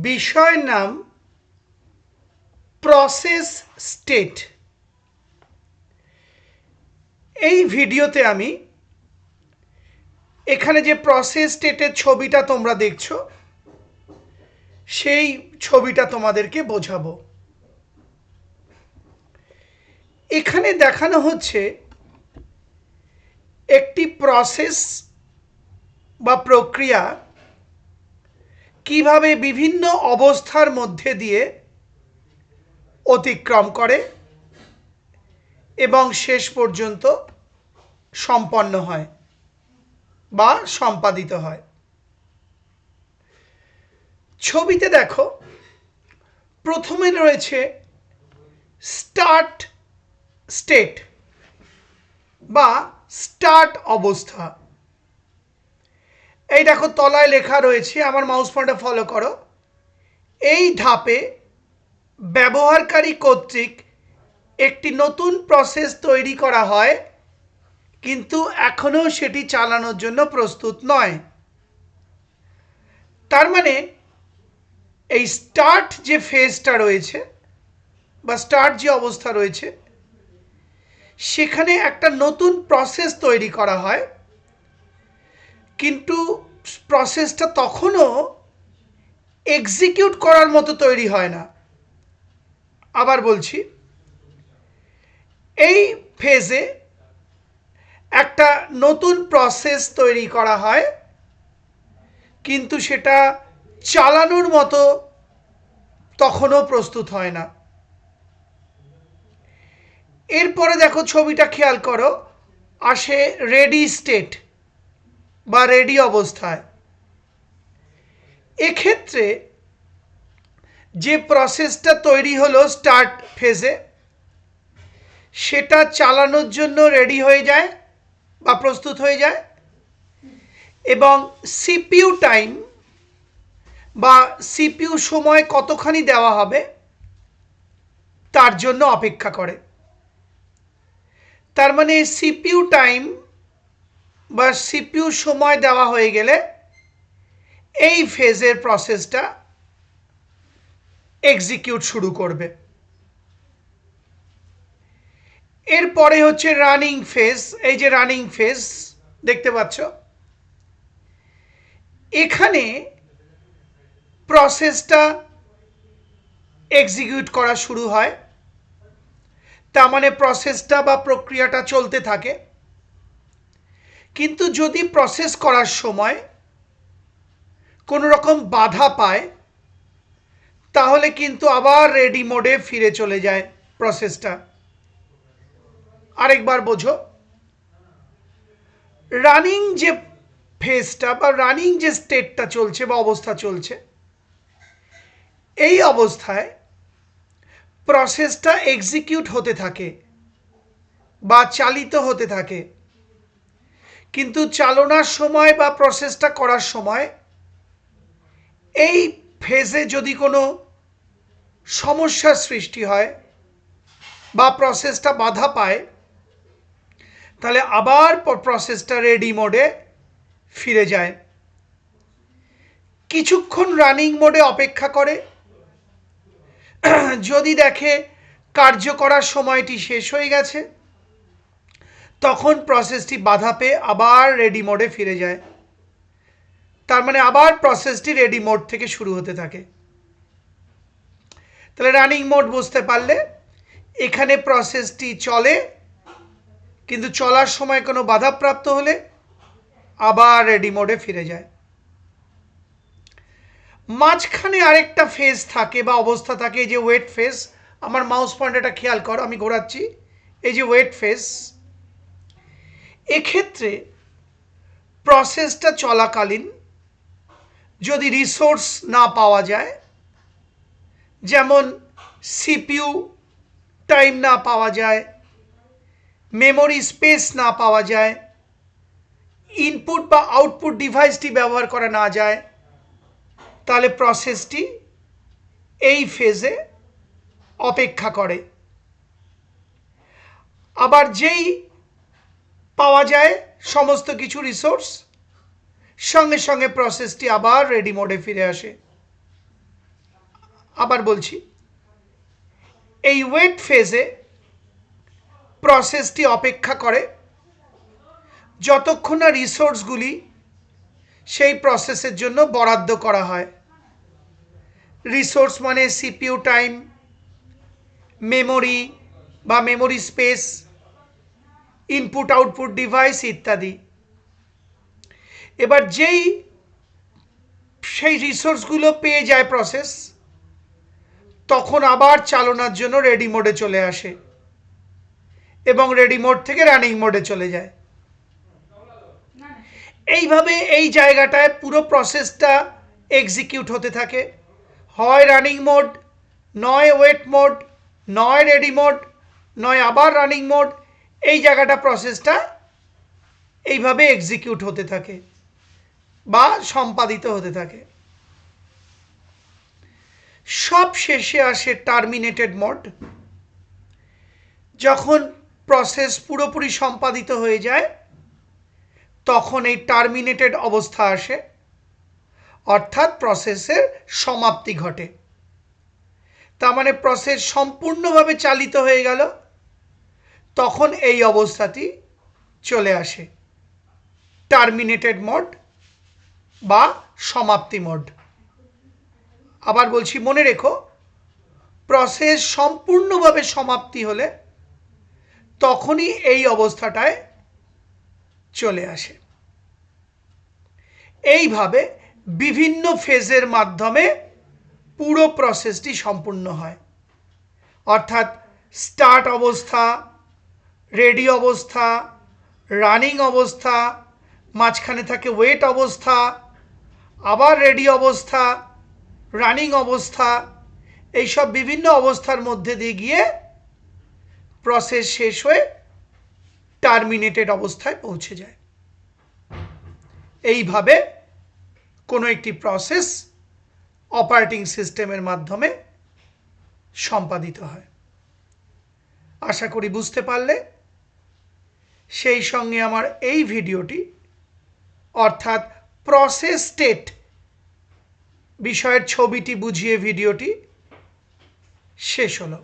বিষয়ের নাম process state. এই ভিডিওতে আমি এখানে যে প্রসেস স্টেটের ছবিটা তোমরা দেখছো সেই ছবিটা তোমাদেরকে বোঝাবো। এখানে দেখানো হচ্ছে একটি প্রসেস বা প্রক্রিয়া কিভাবে বিভিন্ন অবস্থার মধ্যে দিয়ে অতিক্রম করে এবং শেষ পর্যন্ত সম্পন্ন হয় বা সম্পাদিত হয়। ছবিতে দেখো, প্রথমে রয়েছে স্টার্ট স্টেট বা স্টার্ট অবস্থা। এই দেখো তলায় লেখা রয়েছে, আমার মাউস পয়েন্টার ফলো করো। এই ধাপে ব্যবহারকারী কর্তৃক একটি নতুন প্রসেস তৈরি করা হয়, কিন্তু এখনও সেটি চালানোর জন্য প্রস্তুত নয়। তার মানে এই স্টার্ট যে ফেজটা রয়েছে বা স্টার্ট যে অবস্থা রয়েছে, সেখানে একটা নতুন প্রসেস তৈরি করা হয়, কিন্তু প্রসেসটা তখনও এক্সিকিউট করার মতো তৈরি হয় না। আবার বলছি, এই ফেজে একটা নতুন প্রসেস তৈরি করা হয়, কিন্তু সেটা চালানোর মতো তখনও প্রস্তুত হয় না। এরপরে দেখো ছবিটা খেয়াল করো, আসে রেডি স্টেট বা রেডি অবস্থায়। এক্ষেত্রে যে প্রসেসটা তৈরি হলো স্টার্ট ফেজে, সেটা চালানোর জন্য রেডি হয়ে যায় বা প্রস্তুত হয়ে যায়, এবং সিপিইউ টাইম বা সিপিইউ সময় কতখানি দেওয়া হবে তার জন্য অপেক্ষা করে। তার মানে সিপিইউ টাইম বা সিপিইউ সময় দেওয়া হয়ে গেলে এই ফেজের প্রসেসটা এক্সিকিউট শুরু করবে। এরপরে হচ্ছে রানিং ফেজ। এই যে রানিং ফেজ দেখতে পাচ্ছ, এখানে প্রসেসটা এক্সিকিউট করা শুরু হয়। তার মানে প্রসেসটা বা প্রক্রিয়াটা চলতে থাকে, কিন্তু যদি প্রসেস করার সময় কোনো রকম বাধা পায়, তাহলে কিন্তু আবার রেডি মোডে ফিরে চলে যায় প্রসেসটা। আরেকবার বোঝো, রানিং যে ফেজটা বা রানিং যে স্টেটটা চলছে বা অবস্থা চলছে, এই অবস্থায় প্রসেসটা এক্সিকিউট হতে থাকে বা চালিত হতে থাকে, কিন্তু চালনার সময় বা প্রসেসটা করার সময় এই ফেজে যদি কোনো সমস্যার সৃষ্টি হয় বা প্রসেসটা বাধা পায়, তাহলে আবার প্রসেসটা রেডি মোডে ফিরে যায়। কিছুক্ষণ রানিং মোডে অপেক্ষা করে, যদি দেখে কার্য করার সময়টি শেষ হয়ে গেছে, তখন প্রসেসটি বাধা পেয়ে আবার রেডি মোডে ফিরে যায়। তার মানে আবার প্রসেসটি রেডি মোড থেকে শুরু হতে থাকে। তাহলে রানিং মোড বুঝতে পারলে, এখানে প্রসেসটি চলে, কিন্তু চলার সময় কোনো বাধাপ্রাপ্ত হলে আবার রেডি মোডে ফিরে যায়। মাঝখানে আরেকটা ফেজ থাকে বা অবস্থা থাকে, এই যে ওয়েট ফেজ। আমার মাউস পয়েন্টারটা খেয়াল করো, আমি ঘোরাচ্ছি। এই যে ওয়েট ফেজ, এক্ষেত্রে প্রসেসটা চলাকালীন যদি রিসোর্স না পাওয়া যায়, যেমন সিপিইউ টাইম না পাওয়া যায়, মেমোরি স্পেস না পাওয়া যায়, ইনপুট বা আউটপুট ডিভাইসটি ব্যবহার করা না যায়, তাহলে প্রসেসটি এই ফেজে অপেক্ষা করে। আবার যেই পাওয়া যায় সমস্ত কিছু রিসোর্স, সঙ্গে সঙ্গে প্রসেসটি আবার রেডি মোডে ফিরে আসে। আবার বলছি, এই ওয়েট ফেজে প্রসেসটি অপেক্ষা করে যতক্ষণ না রিসোর্সগুলি সেই প্রসেসের জন্য বরাদ্দ করা হয়। রিসোর্স মানে সিপিইউ টাইম, মেমোরি বা memory space, input output device ইত্যাদি। এবার সেই রিসোর্সগুলো পেয়ে যায় প্রসেস, তখন আবার চালনার জন্য রেডি মোডে চলে আসে এবং রেডি মোড থেকে রানিং মোডে চলে যায়। এইভাবে এই জায়গাটায় পুরো প্রসেসটা এক্সিকিউট হতে থাকে, হয় রানিং মোড, নয় ওয়েট মোড, নয় রেডি মোড, নয় আবার রানিং মোড। এই জায়গাটা প্রসেসটা এইভাবে এক্সিকিউট হতে থাকে বা সম্পাদিত হতে থাকে। সব শেষে আসে টার্মিনেটেড মোড। যখন প্রসেস পুরোপুরি সম্পাদিত হয়ে যায় তখন এই টার্মিনেটেড অবস্থা আসে, অর্থাৎ প্রসেসের সমাপ্তি ঘটে। তার মানে প্রসেস সম্পূর্ণভাবে চালিত হয়ে গেল, তখন এই অবস্থাটি চলে আসে, টার্মিনেটেড মোড বা সমাপ্তি মোড। আবার বলছি, মনে রেখো, প্রসেস সম্পূর্ণভাবে সমাপ্তি হলে তখনই এই অবস্থাটায় চলে আসে। এইভাবে বিভিন্ন ফেজের মাধ্যমে পুরো প্রসেসটি সম্পূর্ণ হয়, অর্থাৎ স্টার্ট অবস্থা, রেডি অবস্থা, রানিং অবস্থা, মাঝখানে থাকে ওয়েট অবস্থা, আবার রেডি অবস্থা, রানিং অবস্থা। এইসব বিভিন্ন অবস্থার মধ্যে দিয়ে গিয়ে প্রসেস শেষ হয়ে টার্মিনেটেড অবস্থায় পৌঁছে যায়। এইভাবে কোনো একটি প্রসেস অপারেটিং সিস্টেমের মাধ্যমে সম্পাদিত হয়। আশা করি বুঝতে পারলে। সেই সঙ্গে আমার এই ভিডিওটি, অর্থাৎ প্রসেস স্টেট বিষয়ের ছবিটি বুঝিয়ে ভিডিওটি শেষ হলো।